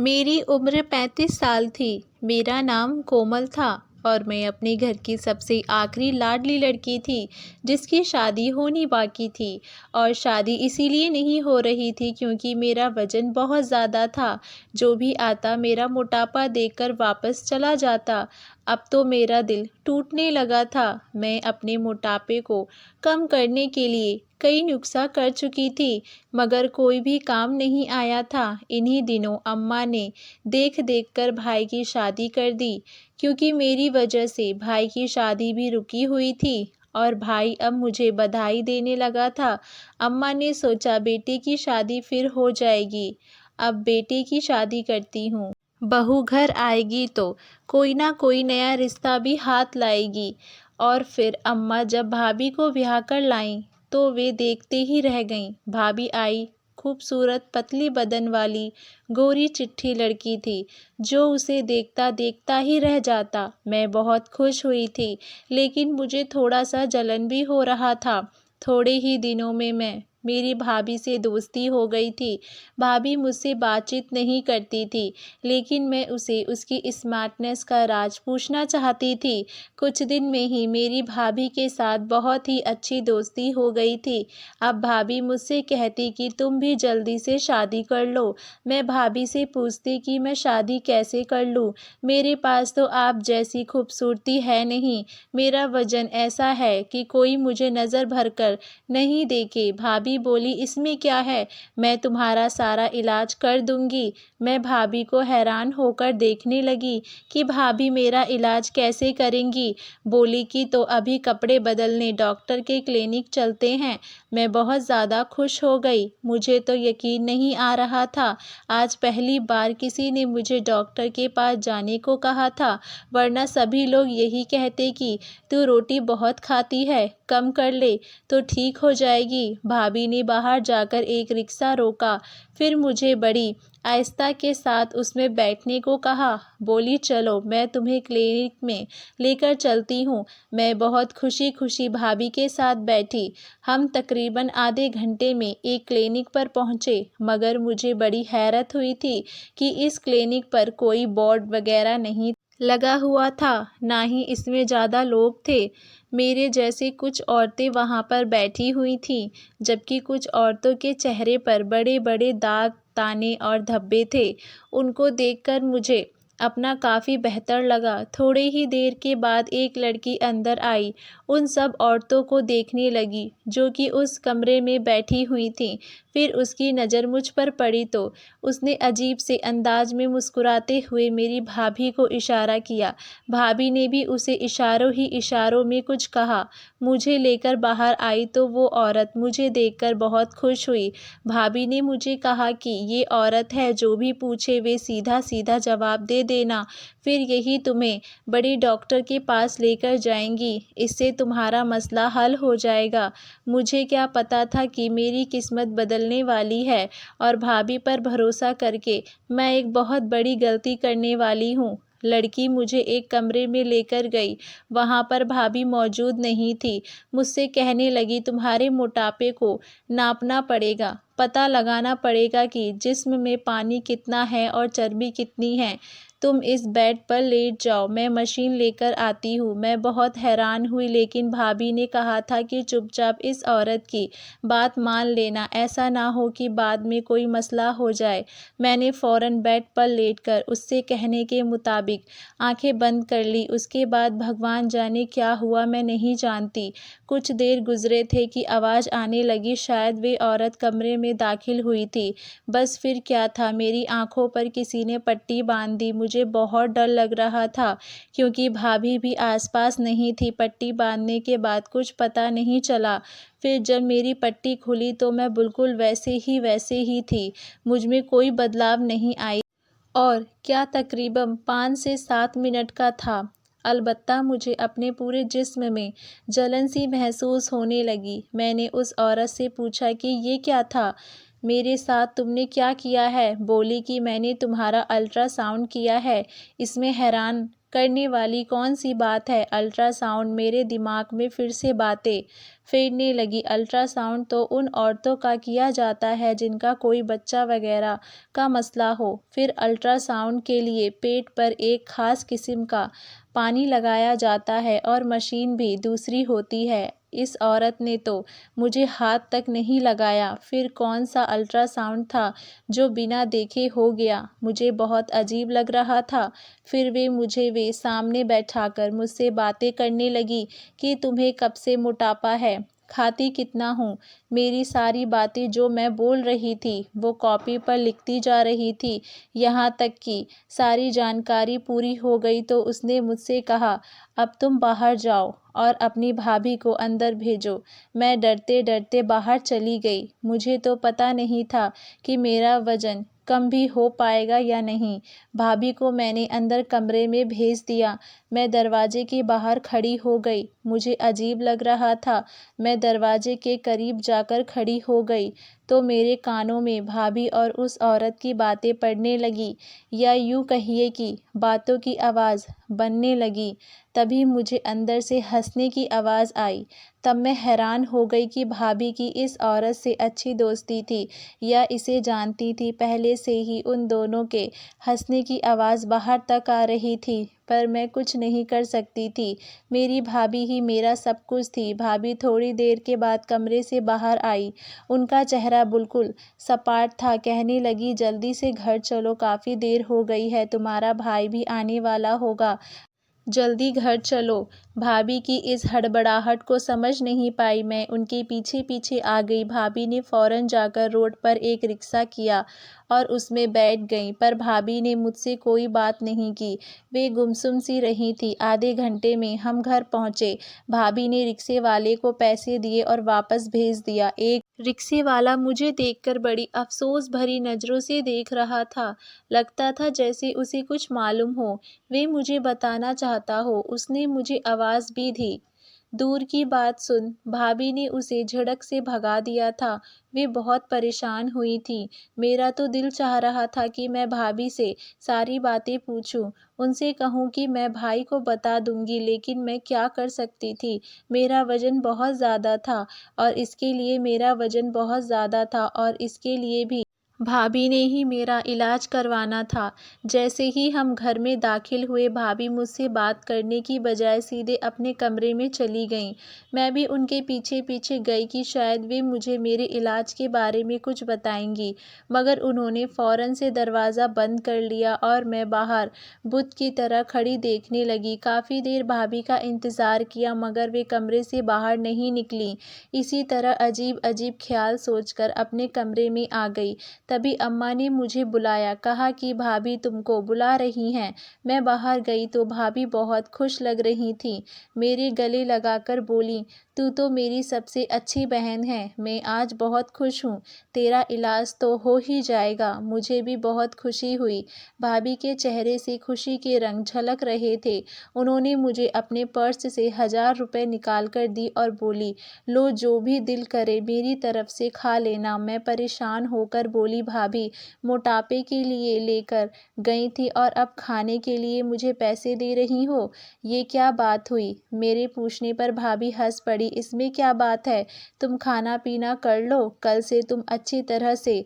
मेरी उम्र 35 साल थी। मेरा नाम कोमल था और मैं अपने घर की सबसे आखिरी लाडली लड़की थी जिसकी शादी होनी बाकी थी। और शादी इसीलिए नहीं हो रही थी क्योंकि मेरा वज़न बहुत ज़्यादा था। जो भी आता मेरा मोटापा देखकर वापस चला जाता। अब तो मेरा दिल टूटने लगा था। मैं अपने मोटापे को कम करने के लिए कई नुस्ख़ा कर चुकी थी मगर कोई भी काम नहीं आया था। इन्हीं दिनों अम्मा ने देख कर भाई की शादी कर दी क्योंकि मेरी वजह से भाई की शादी भी रुकी हुई थी और भाई अब मुझे बधाई देने लगा था। अम्मा ने सोचा बेटे की शादी फिर हो जाएगी, अब बेटे की शादी करती हूँ। बहू घर आएगी तो कोई ना कोई नया रिश्ता भी हाथ लाएगी। और फिर अम्मा जब भाभी को ब्याह कर लाईं तो वे देखते ही रह गईं। भाभी आई, खूबसूरत पतली बदन वाली गोरी चिट्ठी लड़की थी जो उसे देखता देखता ही रह जाता। मैं बहुत खुश हुई थी लेकिन मुझे थोड़ा सा जलन भी हो रहा था। थोड़े ही दिनों में मेरी भाभी से दोस्ती हो गई थी। भाभी मुझसे बातचीत नहीं करती थी लेकिन मैं उसे उसकी स्मार्टनेस का राज पूछना चाहती थी। कुछ दिन में ही मेरी भाभी के साथ बहुत ही अच्छी दोस्ती हो गई थी। अब भाभी मुझसे कहती कि तुम भी जल्दी से शादी कर लो। मैं भाभी से पूछती कि मैं शादी कैसे कर लूँ, मेरे पास तो आप जैसी खूबसूरती है नहीं, मेरा वज़न ऐसा है कि कोई मुझे नज़र भर कर नहीं देखे। भाभी बोली इसमें क्या है, मैं तुम्हारा सारा इलाज कर दूंगी। मैं भाभी को हैरान होकर देखने लगी कि भाभी मेरा इलाज कैसे करेंगी। बोली कि तो अभी कपड़े बदलने डॉक्टर के क्लिनिक चलते हैं। मैं बहुत ज़्यादा खुश हो गई। मुझे तो यकीन नहीं आ रहा था। आज पहली बार किसी ने मुझे डॉक्टर के पास जाने को कहा था, वरना सभी लोग यही कहते कि तू रोटी बहुत खाती है, कम कर ले तो ठीक हो जाएगी। भाभी ने बाहर जाकर एक रिक्शा रोका, फिर मुझे बड़ी आहिस्ता के साथ उसमें बैठने को कहा। बोली चलो मैं तुम्हें क्लिनिक में लेकर चलती हूँ। मैं बहुत खुशी खुशी भाभी के साथ बैठी। हम तकरीबन आधे घंटे में एक क्लिनिक पर पहुँचे मगर मुझे बड़ी हैरत हुई थी कि इस क्लिनिक पर कोई बोर्ड वगैरह नहीं लगा हुआ था, ना ही इसमें ज़्यादा लोग थे। मेरे जैसी कुछ औरतें वहाँ पर बैठी हुई थीं जबकि कुछ औरतों के चेहरे पर बड़े बड़े दाग, ताने और धब्बे थे। उनको देखकर मुझे अपना काफ़ी बेहतर लगा। थोड़ी ही देर के बाद एक लड़की अंदर आई, उन सब औरतों को देखने लगी जो कि उस कमरे में बैठी हुई थीं। फिर उसकी नज़र मुझ पर पड़ी तो उसने अजीब से अंदाज में मुस्कुराते हुए मेरी भाभी को इशारा किया। भाभी ने भी उसे इशारों ही इशारों में कुछ कहा। मुझे लेकर बाहर आई तो वो औरत मुझे देखकर बहुत खुश हुई। भाभी ने मुझे कहा कि ये औरत है, जो भी पूछे वे सीधा सीधा जवाब दे देना, फिर यही तुम्हें बड़ी डॉक्टर के पास लेकर जाएंगी, इससे तुम्हारा मसला हल हो जाएगा। मुझे क्या पता था कि मेरी किस्मत बदलने वाली है और भाभी पर भरोसा करके मैं एक बहुत बड़ी गलती करने वाली हूँ। लड़की मुझे एक कमरे में लेकर गई। वहाँ पर भाभी मौजूद नहीं थी। मुझसे कहने लगी तुम्हारे मोटापे को नापना पड़ेगा, पता लगाना पड़ेगा कि जिस्म में पानी कितना है और चर्बी कितनी है। तुम इस बेड पर लेट जाओ, मैं मशीन लेकर आती हूँ। मैं बहुत हैरान हुई लेकिन भाभी ने कहा था कि चुपचाप इस औरत की बात मान लेना, ऐसा ना हो कि बाद में कोई मसला हो जाए। मैंने फ़ौरन बेड पर लेटकर उससे कहने के मुताबिक आंखें बंद कर ली। उसके बाद भगवान जाने क्या हुआ, मैं नहीं जानती। कुछ देर गुजरे थे कि आवाज़ आने लगी, शायद वे औरत कमरे में दाखिल हुई थी। बस फिर क्या था, मेरी आंखों पर किसी ने पट्टी बांध दी। मुझे बहुत डर लग रहा था क्योंकि भाभी भी आसपास नहीं थी। पट्टी बांधने के बाद कुछ पता नहीं चला। फिर जब मेरी पट्टी खुली तो मैं बिल्कुल वैसे ही थी। मुझ में कोई बदलाव नहीं आई और क्या तकरीबन 5 से 7 मिनट का था। अलबत्ता मुझे अपने पूरे जिस्म में जलन सी महसूस होने लगी। मैंने उस औरत से पूछा कि ये क्या था, मेरे साथ तुमने क्या किया है। बोली कि मैंने तुम्हारा अल्ट्रासाउंड किया है, इसमें हैरान करने वाली कौन सी बात है? अल्ट्रासाउंड। मेरे दिमाग में फिर से बातें फिरने लगी। अल्ट्रासाउंड तो उन औरतों का किया जाता है जिनका कोई बच्चा वगैरह का मसला हो। फिर अल्ट्रासाउंड के लिए पेट पर एक ख़ास किस्म का पानी लगाया जाता है और मशीन भी दूसरी होती है। इस औरत ने तो मुझे हाथ तक नहीं लगाया। फिर कौन सा अल्ट्रासाउंड था जो बिना देखे हो गया? मुझे बहुत अजीब लग रहा था। फिर वे सामने बैठाकर मुझसे बातें करने लगी कि तुम्हें कब से मोटापा है, खाती कितना हूँ। मेरी सारी बातें जो मैं बोल रही थी वो कॉपी पर लिखती जा रही थी। यहाँ तक कि सारी जानकारी पूरी हो गई तो उसने मुझसे कहा, अब तुम बाहर जाओ और अपनी भाभी को अंदर भेजो। मैं डरते डरते बाहर चली गई। मुझे तो पता नहीं था कि मेरा वज़न कम भी हो पाएगा या नहीं। भाभी को मैंने अंदर कमरे में भेज दिया। मैं दरवाजे के बाहर खड़ी हो गई। मुझे अजीब लग रहा था। मैं दरवाजे के करीब जाकर खड़ी हो गई तो मेरे कानों में भाभी और उस औरत की बातें पड़ने लगी, या यूँ कहिए कि बातों की आवाज़ बनने लगी। तभी मुझे अंदर से हंसने की आवाज़ आई। तब मैं हैरान हो गई कि भाभी की इस औरत से अच्छी दोस्ती थी या इसे जानती थी पहले से ही। उन दोनों के हंसने की आवाज़ बाहर तक आ रही थी, पर मैं कुछ नहीं कर सकती थी। मेरी भाभी ही मेरा सब कुछ थी। भाभी थोड़ी देर के बाद कमरे से बाहर आई। उनका चेहरा बिल्कुल सपाट था। कहने लगी, जल्दी से घर चलो, काफ़ी देर हो गई है, तुम्हारा भाई भी आने वाला होगा, जल्दी घर चलो। भाभी की इस हड़बड़ाहट को समझ नहीं पाई मैं उनके पीछे पीछे आ गई। भाभी ने फ़ौरन जाकर रोड पर एक रिक्शा किया और उसमें बैठ गईं, पर भाभी ने मुझसे कोई बात नहीं की। वे गुमसुम सी रही थी। आधे घंटे में हम घर पहुँचे। भाभी ने रिक्शे वाले को पैसे दिए और वापस भेज दिया। एक रिक्शे वाला मुझे देखकर बड़ी अफसोस भरी नज़रों से देख रहा था। लगता था जैसे उसे कुछ मालूम हो, वे मुझे बताना चाहता हो। उसने मुझे आवाज़ भी दी। दूर की बात सुन, भाभी ने उसे झड़क से भगा दिया था। वे बहुत परेशान हुई थीं। मेरा तो दिल चाह रहा था कि मैं भाभी से सारी बातें पूछूं, उनसे कहूं कि मैं भाई को बता दूंगी, लेकिन मैं क्या कर सकती थी? मेरा वज़न बहुत ज़्यादा था और इसके लिए मेरा वज़न बहुत ज़्यादा था और इसके लिए भी भाभी ने ही मेरा इलाज करवाना था। जैसे ही हम घर में दाखिल हुए, भाभी मुझसे बात करने की बजाय सीधे अपने कमरे में चली गईं। मैं भी उनके पीछे पीछे गई कि शायद वे मुझे मेरे इलाज के बारे में कुछ बताएंगी, मगर उन्होंने फ़ौरन से दरवाज़ा बंद कर लिया और मैं बाहर बुत की तरह खड़ी देखने लगी। काफ़ी देर भाभी का इंतज़ार किया, मगर वे कमरे से बाहर नहीं निकलीं। इसी तरह अजीब अजीब ख्याल सोचकर अपने कमरे में आ गई। तभी अम्मा ने मुझे बुलाया, कहा कि भाभी तुमको बुला रही हैं। मैं बाहर गई तो भाभी बहुत खुश लग रही थीं। मेरे गले लगाकर बोलीं, तू तो मेरी सबसे अच्छी बहन है। मैं आज बहुत खुश हूँ। तेरा इलाज तो हो ही जाएगा। मुझे भी बहुत खुशी हुई। भाभी के चेहरे से खुशी के रंग झलक रहे थे। उन्होंने मुझे अपने पर्स से 1000 रुपये निकाल कर दी और बोली, लो, जो भी दिल करे मेरी तरफ से खा लेना। मैं परेशान होकर बोली, भाभी मोटापे के लिए लेकर गई थी और अब खाने के लिए मुझे पैसे दे रही हो? ये क्या बात हुई? मेरे पूछने पर भाभी हंस पड़ी। इसमें क्या बात है? तुम खाना पीना कर लो, कल से तुम अच्छी तरह से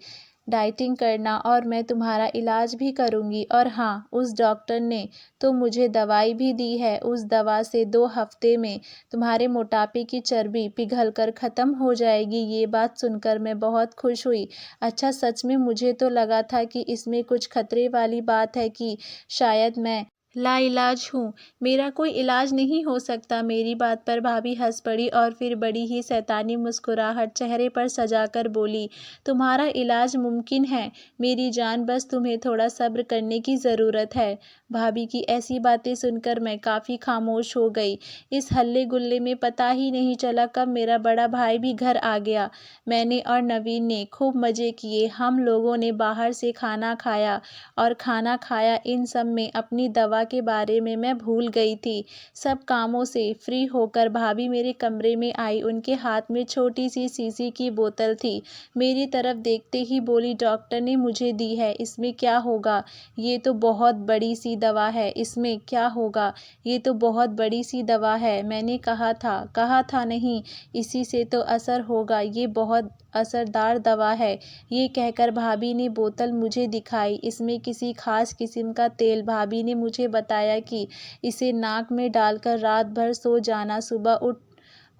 डाइटिंग करना और मैं तुम्हारा इलाज भी करूँगी। और हाँ, उस डॉक्टर ने तो मुझे दवाई भी दी है। उस दवा से 2 हफ्ते में तुम्हारे मोटापे की चर्बी पिघलकर ख़त्म हो जाएगी। ये बात सुनकर मैं बहुत खुश हुई। अच्छा, सच में मुझे तो लगा था कि इसमें कुछ खतरे वाली बात है कि शायद मैं लाइलाज हूँ, मेरा कोई इलाज नहीं हो सकता। मेरी बात पर भाभी हंस पड़ी और फिर बड़ी ही शैतानी मुस्कुराहट चेहरे पर सजाकर बोली, तुम्हारा इलाज मुमकिन है मेरी जान, बस तुम्हें थोड़ा सब्र करने की ज़रूरत है। भाभी की ऐसी बातें सुनकर मैं काफ़ी खामोश हो गई। इस हल्ले गुल्ले में पता ही नहीं चला कब मेरा बड़ा भाई भी घर आ गया। मैंने और नवीन ने खूब मज़े किए। हम लोगों ने बाहर से खाना खाया और खाना खाया। इन सब में अपनी दवा के बारे में मैं भूल गई थी। सब कामों से फ्री होकर भाभी मेरे कमरे में आई। उनके हाथ में छोटी सी शीशी की बोतल थी। मेरी तरफ देखते ही बोली, डॉक्टर ने मुझे दी है, इसमें क्या होगा? ये तो बहुत बड़ी सी दवा है, इसमें क्या होगा? ये तो बहुत बड़ी सी दवा है। मैंने कहा था नहीं, इसी से तो असर होगा, ये बहुत असरदार दवा है। ये कहकर भाभी ने बोतल मुझे दिखाई। इसमें किसी खास किस्म का तेल। भाभी ने मुझे बताया कि इसे नाक में डालकर रात भर सो जाना, सुबह उठ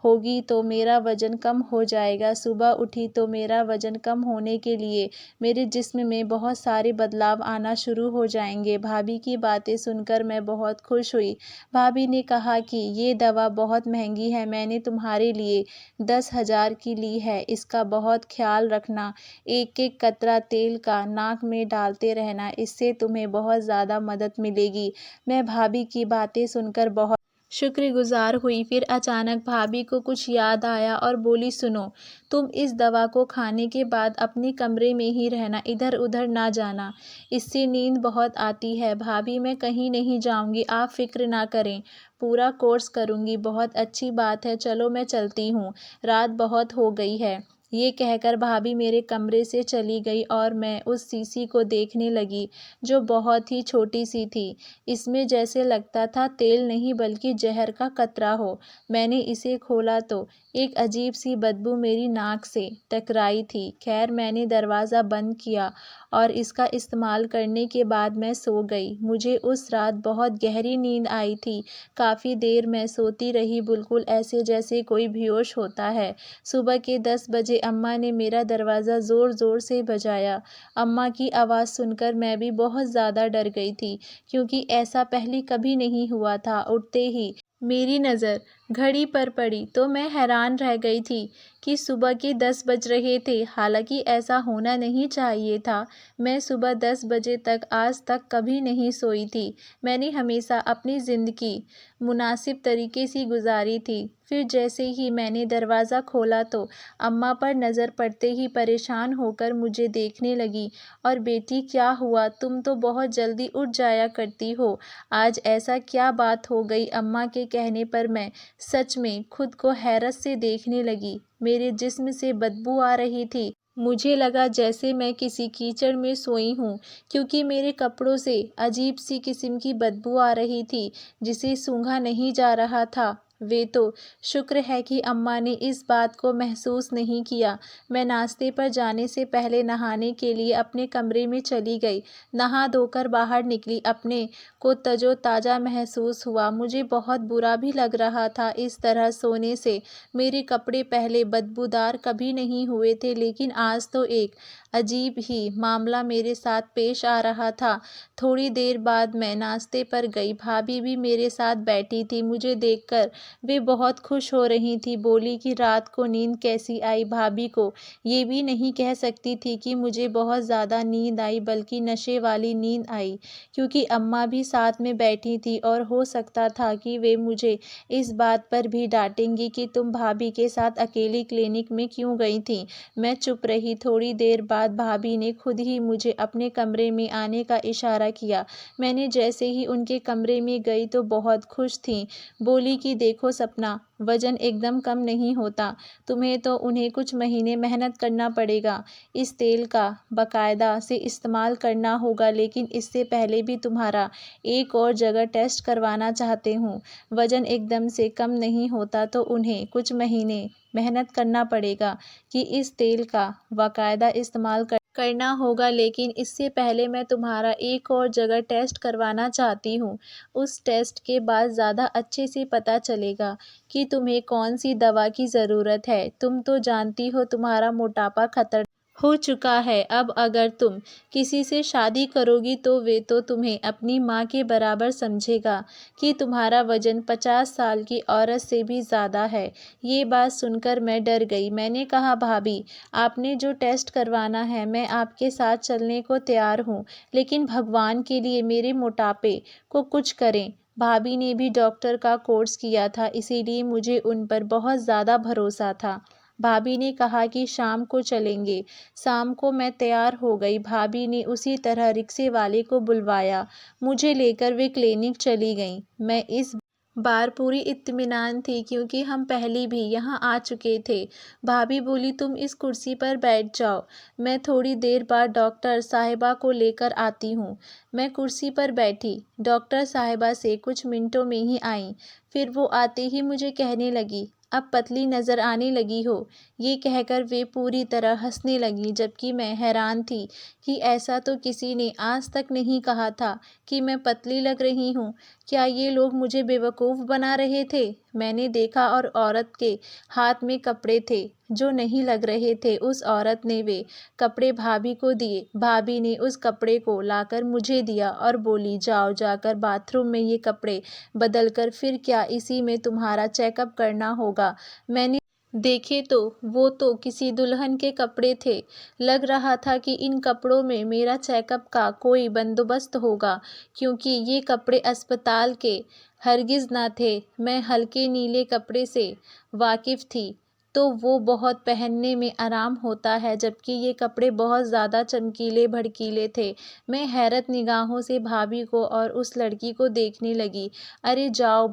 होगी तो मेरा वज़न कम हो जाएगा। सुबह उठी तो मेरा वज़न कम होने के लिए मेरे जिस्म में बहुत सारे बदलाव आना शुरू हो जाएंगे। भाभी की बातें सुनकर मैं बहुत खुश हुई। भाभी ने कहा कि ये दवा बहुत महंगी है, मैंने तुम्हारे लिए 10,000 की ली है, इसका बहुत ख्याल रखना। एक एक कतरा तेल का नाक में डालते रहना, इससे तुम्हें बहुत ज़्यादा मदद मिलेगी। मैं भाभी की बातें सुनकर बहुत शुक्रगुजार हुई। फिर अचानक भाभी को कुछ याद आया और बोली, सुनो, तुम इस दवा को खाने के बाद अपने कमरे में ही रहना, इधर उधर ना जाना, इससे नींद बहुत आती है। भाभी, मैं कहीं नहीं जाऊंगी, आप फिक्र ना करें, पूरा कोर्स करूंगी। बहुत अच्छी बात है, चलो मैं चलती हूँ, रात बहुत हो गई है। ये कहकर भाभी मेरे कमरे से चली गई और मैं उस शीशी को देखने लगी जो बहुत ही छोटी सी थी। इसमें जैसे लगता था तेल नहीं बल्कि जहर का कतरा हो। मैंने इसे खोला तो एक अजीब सी बदबू मेरी नाक से टकराई थी। खैर, मैंने दरवाज़ा बंद किया और इसका इस्तेमाल करने के बाद मैं सो गई। मुझे उस रात बहुत गहरी नींद आई थी। काफ़ी देर मैं सोती रही, बिल्कुल ऐसे जैसे कोई बेहोश होता है। सुबह के 10 बजे अम्मा ने मेरा दरवाज़ा ज़ोर ज़ोर से बजाया। अम्मा की आवाज़ सुनकर मैं भी बहुत ज़्यादा डर गई थी, क्योंकि ऐसा पहले कभी नहीं हुआ था। उठते ही मेरी नज़र घड़ी पर पड़ी तो मैं हैरान रह गई थी कि सुबह के 10 बज रहे थे। हालांकि ऐसा होना नहीं चाहिए था। मैं सुबह 10 बजे तक आज तक कभी नहीं सोई थी। मैंने हमेशा अपनी ज़िंदगी मुनासिब तरीके से गुजारी थी। फिर जैसे ही मैंने दरवाज़ा खोला तो अम्मा पर नज़र पड़ते ही परेशान होकर मुझे देखने लगी और, बेटी क्या हुआ, तुम तो बहुत जल्दी उठ जाया करती हो, आज ऐसा क्या बात हो गई? अम्मा के कहने पर मैं सच में खुद को हैरत से देखने लगी। मेरे जिस्म से बदबू आ रही थी। मुझे लगा जैसे मैं किसी कीचड़ में सोई हूँ, क्योंकि मेरे कपड़ों से अजीब सी किस्म की बदबू आ रही थी जिसे सूंघा नहीं जा रहा था। वे तो शुक्र है कि अम्मा ने इस बात को महसूस नहीं किया। मैं नाश्ते पर जाने से पहले नहाने के लिए अपने कमरे में चली गई। नहा धोकर बाहर निकली, अपने को तरोताज़ा महसूस हुआ। मुझे बहुत बुरा भी लग रहा था। इस तरह सोने से मेरे कपड़े पहले बदबूदार कभी नहीं हुए थे, लेकिन आज तो एक अजीब ही मामला मेरे साथ पेश आ रहा था। थोड़ी देर बाद मैं नाश्ते पर गई। भाभी भी मेरे साथ बैठी थी। मुझे देखकर वे बहुत खुश हो रही थी। बोली कि रात को नींद कैसी आई? भाभी को ये भी नहीं कह सकती थी कि मुझे बहुत ज़्यादा नींद आई, बल्कि नशे वाली नींद आई, क्योंकि अम्मा भी साथ में बैठी थी और हो सकता था कि वे मुझे इस बात पर भी डांटेंगी कि तुम भाभी के साथ अकेली क्लिनिक में क्यों गई थी। मैं चुप रही। थोड़ी देर बाद भाभी ने खुद ही मुझे अपने कमरे में आने का इशारा किया। मैंने जैसे ही उनके कमरे में गई तो बहुत खुश थी। बोली कि देखो सपना, वज़न एकदम कम नहीं होता, तुम्हें तो उन्हें कुछ महीने मेहनत करना पड़ेगा। इस तेल का बाकायदा से इस्तेमाल करना होगा, लेकिन इससे पहले भी तुम्हारा एक और जगह टेस्ट करवाना चाहते हूँ। वज़न एकदम से कम नहीं होता तो उन्हें कुछ महीने मेहनत करना पड़ेगा कि इस तेल का बाकायदा इस्तेमाल करना होगा, लेकिन इससे पहले मैं तुम्हारा एक और जगह टेस्ट करवाना चाहती हूँ। उस टेस्ट के बाद ज़्यादा अच्छे से पता चलेगा कि तुम्हें कौन सी दवा की ज़रूरत है। तुम तो जानती हो तुम्हारा मोटापा खतरनाक हो चुका है। अब अगर तुम किसी से शादी करोगी तो वे तो तुम्हें अपनी माँ के बराबर समझेगा कि तुम्हारा वज़न 50 साल की औरत से भी ज़्यादा है। ये बात सुनकर मैं डर गई। मैंने कहा, भाभी, आपने जो टेस्ट करवाना है मैं आपके साथ चलने को तैयार हूँ, लेकिन भगवान के लिए मेरे मोटापे को कुछ करें। भाभी ने भी डॉक्टर का कोर्स किया था, इसीलिए मुझे उन पर बहुत ज़्यादा भरोसा था। भाभी ने कहा कि शाम को चलेंगे। शाम को मैं तैयार हो गई। भाभी ने उसी तरह रिक्शे वाले को बुलवाया। मुझे लेकर वे क्लिनिक चली गईं। मैं इस बार पूरी इत्मीनान थी क्योंकि हम पहले भी यहाँ आ चुके थे। भाभी बोली, तुम इस कुर्सी पर बैठ जाओ, मैं थोड़ी देर बाद डॉक्टर साहिबा को लेकर आती हूँ। मैं कुर्सी पर बैठी। डॉक्टर साहिबा से कुछ मिनटों में ही आई। फिर वो आते ही मुझे कहने लगी, अब पतली नज़र आने लगी हो। ये कहकर वे पूरी तरह हंसने लगी, जबकि मैं हैरान थी कि ऐसा तो किसी ने आज तक नहीं कहा था कि मैं पतली लग रही हूँ। क्या ये लोग मुझे बेवकूफ़ बना रहे थे? मैंने देखा और औरत के हाथ में कपड़े थे जो नहीं लग रहे थे। उस औरत ने वे कपड़े भाभी को दिए। भाभी ने उस कपड़े को लाकर मुझे दिया और बोली, जाओ जाकर बाथरूम में ये कपड़े बदल कर फिर क्या इसी में तुम्हारा चेकअप करना होगा। मैंने देखे तो वो तो किसी दुल्हन के कपड़े थे। लग रहा था कि इन कपड़ों में मेरा चेकअप का कोई बंदोबस्त होगा, क्योंकि ये कपड़े अस्पताल के हरगिज़ ना थे। मैं हल्के नीले कपड़े से वाकिफ़ थी, तो वो बहुत पहनने में आराम होता है, जबकि ये कपड़े बहुत ज़्यादा चमकीले भड़कीले थे। मैं हैरत निगाहों से भाभी को और उस लड़की को देखने लगी। अरे जाओ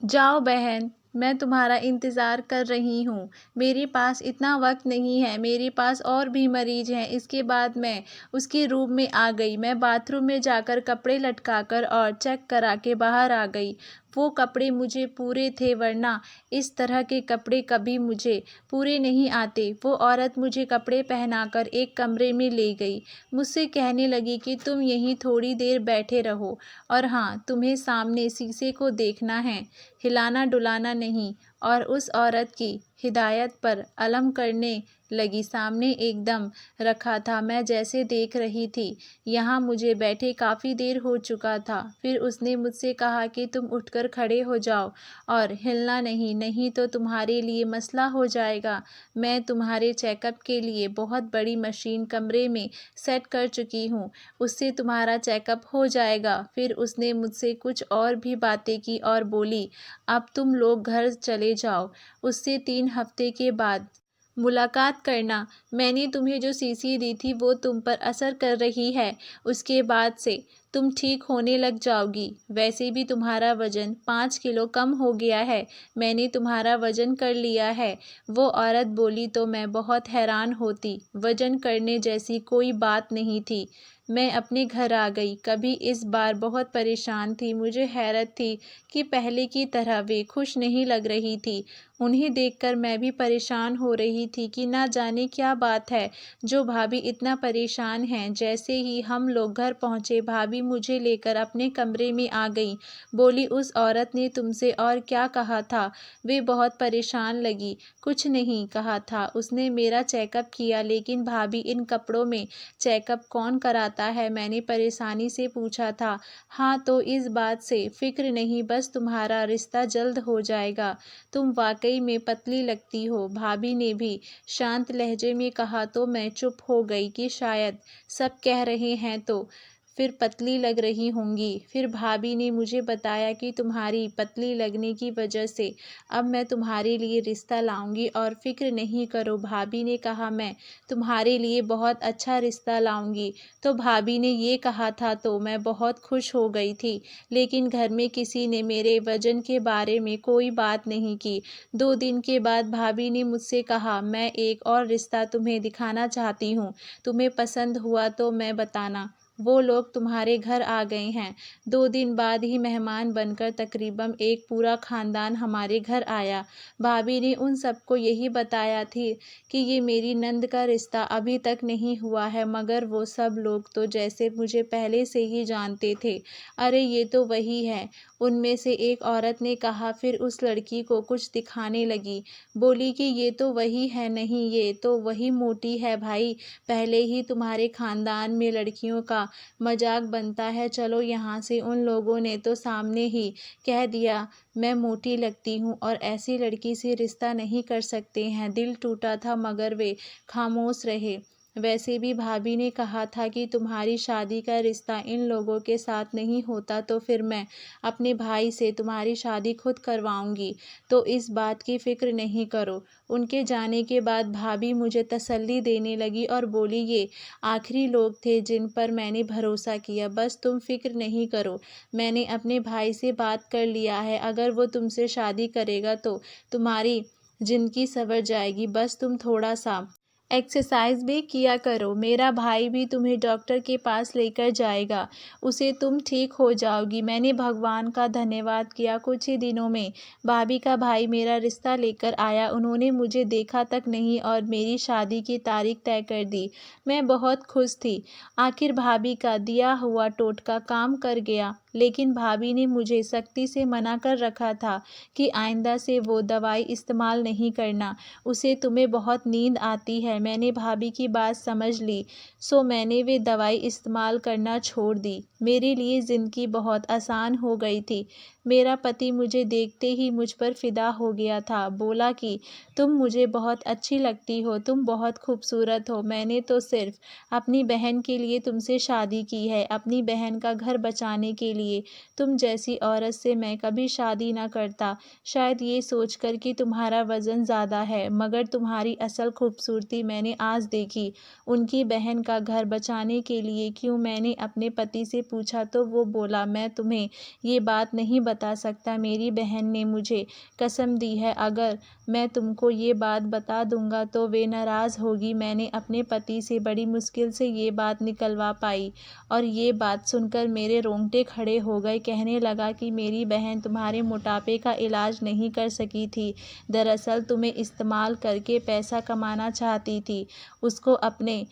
जाओ बहन, मैं तुम्हारा इंतज़ार कर रही हूँ। मेरे पास इतना वक्त नहीं है, मेरे पास और भी मरीज हैं। इसके बाद मैं उसके रूम में आ गई। मैं बाथरूम में जाकर कपड़े लटकाकर और चेक करा के बाहर आ गई। वो कपड़े मुझे पूरे थे, वरना इस तरह के कपड़े कभी मुझे पूरे नहीं आते। वो औरत मुझे कपड़े पहनाकर एक कमरे में ले गई। मुझसे कहने लगी कि तुम यहीं थोड़ी देर बैठे रहो, और हाँ, तुम्हें सामने शीशे को देखना है, हिलाना डुलाना नहीं। और उस औरत की हिदायत पर अमल करने लगी। सामने एकदम रखा था, मैं जैसे देख रही थी। यहाँ मुझे बैठे काफ़ी देर हो चुका था। फिर उसने मुझसे कहा कि तुम उठकर खड़े हो जाओ और हिलना नहीं, नहीं तो तुम्हारे लिए मसला हो जाएगा। मैं तुम्हारे चेकअप के लिए बहुत बड़ी मशीन कमरे में सेट कर चुकी हूँ, उससे तुम्हारा चेकअप हो जाएगा। फिर उसने मुझसे कुछ और भी बातें की और बोली, अब तुम लोग घर चले जाओ, उससे 3 हफ्ते के बाद मुलाकात करना। मैंने तुम्हें जो शीशी दी थी वो तुम पर असर कर रही है, उसके बाद से तुम ठीक होने लग जाओगी। वैसे भी तुम्हारा वज़न 5 किलो कम हो गया है, मैंने तुम्हारा वज़न कर लिया है। वो औरत बोली तो मैं बहुत हैरान होती। वज़न करने जैसी कोई बात नहीं थी। मैं अपने घर आ गई। कभी इस बार बहुत परेशान थी। मुझे हैरत थी कि पहले की तरह वे खुश नहीं लग रही थी। उन्हें देखकर मैं भी परेशान हो रही थी कि ना जाने क्या बात है जो भाभी इतना परेशान हैं। जैसे ही हम लोग घर पहुँचे, भाभी मुझे लेकर अपने कमरे में आ गई। बोली, उस औरत ने तुमसे और क्या कहा था? वे बहुत परेशान लगी। कुछ नहीं कहा था, उसने मेरा चेकअप किया। लेकिन भाभी, इन कपड़ों में चेकअप कौन कराता है? मैंने परेशानी से पूछा था। हाँ, तो इस बात से फ़िक्र नहीं, बस तुम्हारा रिश्ता जल्द हो जाएगा। तुम वाकई में पतली लगती हो। भाभी ने भी शांत लहजे में कहा। तो मैं चुप हो गई कि शायद सब कह रहे हैं तो फिर पतली लग रही होंगी। फिर भाभी ने मुझे बताया कि तुम्हारी पतली लगने की वजह से अब मैं तुम्हारे लिए रिश्ता लाऊंगी और फिक्र नहीं करो। भाभी ने कहा, मैं तुम्हारे लिए बहुत अच्छा रिश्ता लाऊंगी। तो भाभी ने ये कहा था तो मैं बहुत खुश हो गई थी, लेकिन घर में किसी ने मेरे वज़न के बारे में कोई बात नहीं की। 2 दिन के बाद भाभी ने मुझसे कहा, मैं एक और रिश्ता तुम्हें दिखाना चाहती हूँ, तुम्हें पसंद हुआ तो मैं बताना। वो लोग तुम्हारे घर आ गए हैं। 2 दिन बाद ही मेहमान बनकर तकरीबन एक पूरा ख़ानदान हमारे घर आया। भाभी ने उन सबको यही बताया थी कि ये मेरी नंद का रिश्ता अभी तक नहीं हुआ है, मगर वो सब लोग तो जैसे मुझे पहले से ही जानते थे। अरे ये तो वही है, उनमें से एक औरत ने कहा। फिर उस लड़की को कुछ दिखाने लगी, बोली कि ये तो वही है। नहीं, ये तो वही मोटी है भाई, पहले ही तुम्हारे ख़ानदान में लड़कियों का मजाक बनता है, चलो यहाँ से। उन लोगों ने तो सामने ही कह दिया मैं मोटी लगती हूँ और ऐसी लड़की से रिश्ता नहीं कर सकते हैं। दिल टूटा था, मगर वे खामोश रहे। वैसे भी भाभी ने कहा था कि तुम्हारी शादी का रिश्ता इन लोगों के साथ नहीं होता, तो फिर मैं अपने भाई से तुम्हारी शादी खुद करवाऊंगी, तो इस बात की फ़िक्र नहीं करो। उनके जाने के बाद भाभी मुझे तसल्ली देने लगी और बोली, ये आखिरी लोग थे जिन पर मैंने भरोसा किया, बस तुम फ़िक्र नहीं करो। मैंने अपने भाई से बात कर लिया है, अगर वो तुमसे शादी करेगा तो तुम्हारी ज़िंदगी संवर जाएगी। बस तुम थोड़ा सा एक्सरसाइज भी किया करो। मेरा भाई भी तुम्हें डॉक्टर के पास लेकर जाएगा, उसे तुम ठीक हो जाओगी। मैंने भगवान का धन्यवाद किया। कुछ ही दिनों में भाभी का भाई मेरा रिश्ता लेकर आया। उन्होंने मुझे देखा तक नहीं और मेरी शादी की तारीख तय कर दी। मैं बहुत खुश थी। आखिर भाभी का दिया हुआ टोटका काम कर गया, लेकिन भाभी ने मुझे सख्ती से मना कर रखा था कि आइंदा से वो दवाई इस्तेमाल नहीं करना, उसे तुम्हें बहुत नींद आती है। मैंने भाभी की बात समझ ली, सो मैंने वे दवाई इस्तेमाल करना छोड़ दी। मेरे लिए ज़िंदगी बहुत आसान हो गई थी। मेरा पति मुझे देखते ही मुझ पर फ़िदा हो गया था। बोला कि तुम मुझे बहुत अच्छी लगती हो, तुम बहुत खूबसूरत हो। मैंने तो सिर्फ़ अपनी बहन के लिए तुमसे शादी की है, अपनी बहन का घर बचाने के लिए। तुम जैसी औरत से मैं कभी शादी न करता, शायद ये सोचकर कि तुम्हारा वज़न ज़्यादा है, मगर तुम्हारी असल खूबसूरती मैंने आज देखी। उनकी बहन का घर बचाने के लिए क्यों? मैंने अपने पति से पूछा तो वो बोला, मैं तुम्हें ये बात नहीं बता सकता। मेरी बहन ने मुझे कसम दी है, अगर मैं तुमको ये बात बता दूंगा तो वे नाराज़ होगी। मैंने अपने पति से बड़ी मुश्किल से ये बात निकलवा पाई और ये बात सुनकर मेरे रोंगटे खड़े हो गए। कहने लगा कि मेरी बहन तुम्हारे मोटापे का इलाज नहीं कर सकी थी, दरअसल तुम्हें इस्तेमाल करके पैसा कमाना चाहती थी। उसको अपने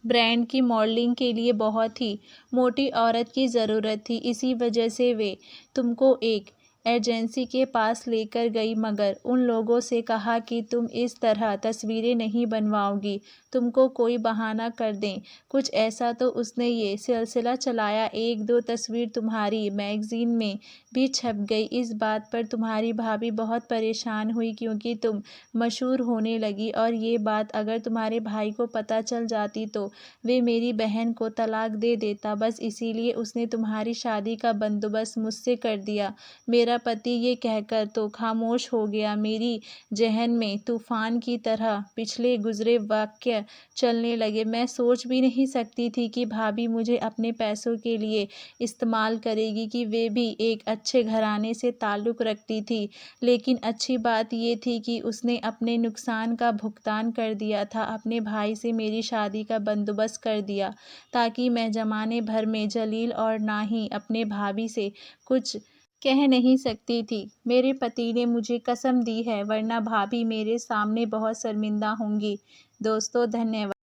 ब्रांड की मॉडलिंग के लिए बहुत ही मोटी औरत की ज़रूरत थी, इसी वजह से वे तुमको एक एजेंसी के पास लेकर गई, मगर उन लोगों से कहा कि तुम इस तरह तस्वीरें नहीं बनवाओगी, तुमको कोई बहाना कर दें कुछ ऐसा, तो उसने ये सिलसिला चलाया। एक दो तस्वीर तुम्हारी मैगज़ीन में भी छप गई। इस बात पर तुम्हारी भाभी बहुत परेशान हुई, क्योंकि तुम मशहूर होने लगी, और ये बात अगर तुम्हारे भाई को पता चल जाती तो वे मेरी बहन को तलाक दे देता। बस इसीलिए उसने तुम्हारी शादी का बंदोबस्त मुझसे कर दिया। मेरा पति ये कहकर तो खामोश हो गया। मेरी ज़हन में तूफ़ान की तरह पिछले गुज़रे वाक़ये चलने लगे। मैं सोच भी नहीं सकती थी कि भाभी मुझे अपने पैसों के लिए इस्तेमाल करेगी, कि वे भी एक अच्छे घराने से ताल्लुक़ रखती थी। लेकिन अच्छी बात ये थी कि उसने अपने नुकसान का भुगतान कर दिया था, अपने भाई से मेरी शादी का बंदोबस्त कर दिया, ताकि मैं ज़माने भर में जलील और ना ही अपने भाभी से कुछ कह नहीं सकती थी। मेरे पति ने मुझे कसम दी है, वरना भाभी मेरे सामने बहुत शर्मिंदा होंगी। दोस्तों, धन्यवाद।